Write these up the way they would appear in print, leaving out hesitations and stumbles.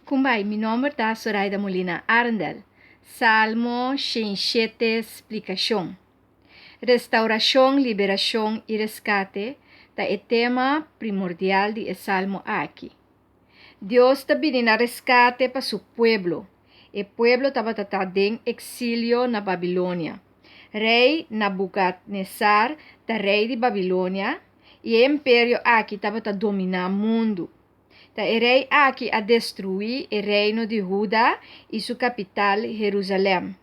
Kumbay, mi nome é Zoraida Molina Arndel. Salmo 107, explicação. Restauração, liberação e resgate é o tema primordial do Salmo aqui. Deus está vindo a resgate para seu povo. O povo estava em exílio na Babilônia. Rei Nabucodonosor, rei de Babilônia, e o império aqui estava dominando o mundo. O rei aqui a destruir o reino de Judá e sua capital, Jerusalém.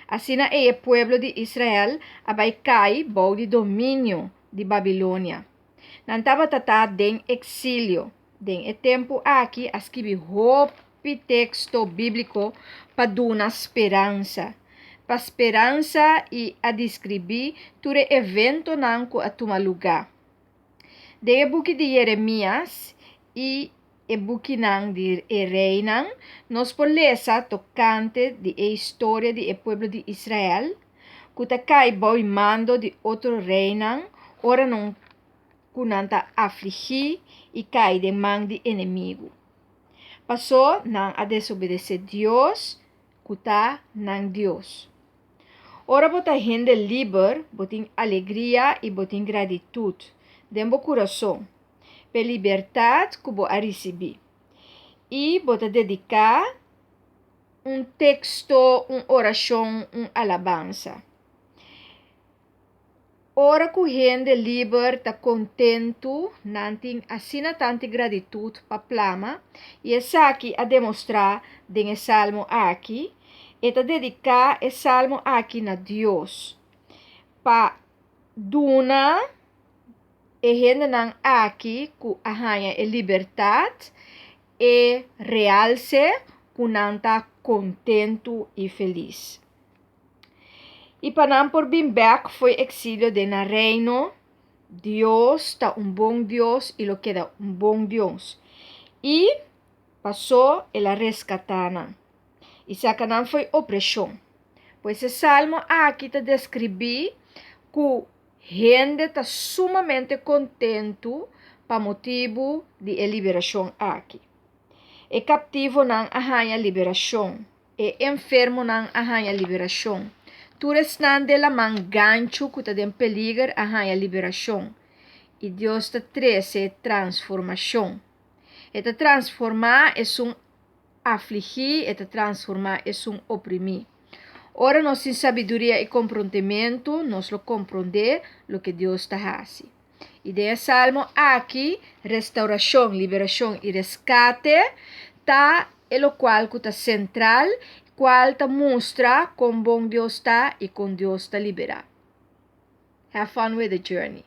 Assim, o povo de Israel vai cair sob o domínio de Babilônia. Não estava em exílio. Den o tempo aqui, escrevi o texto bíblico para dar esperança. Para esperança e a descrever todo evento não que a tomar lugar. De book de Jeremias e o book de rei nós podemos ler tocante de a história do povo de Israel, que cai sob mando de outro rei, ora não kunanta afligir e cai de mão de inimigo. Passou não a desobedecer Deus, que está não Deus. Ora bota gente livre, botem alegria e botem gratitude, dentro do coração, pela liberdade que vou receber. E bota dedicar texto, oração, alabança. Ora que gente livre está contento, não tem assim tanta gratitude para plama, e essa aqui a demonstrar em salmo aqui, e a dedicar o salmo aqui na Deus. Para duna e gente não aqui que arranha a liberdade e realce que não está contento e feliz. E para não por bem back foi exílio de na reino, Deus está bom Deus e lo queda bom Deus. E passou ela resgatana. E sacanã foi opressão. Pois esse salmo aqui está descrever que gente está sumamente contento para motivo de liberação aqui. E captivo não arranha liberação. E enfermo não arranha liberação. Todos não de la mão gancho que está em peligro arranha liberação. E Deus está trazendo transformação. Esta transformar é afligir, esta transformar é oprimir. Ora, nós sem sabedoria e comprometimento, nós lo compreender o que Deus está fazendo. E de salmo aqui, restauração, liberação e resgate, está o qual que está central, qual te mostra como bom Deus está e como Deus está liberado. Have fun with the journey.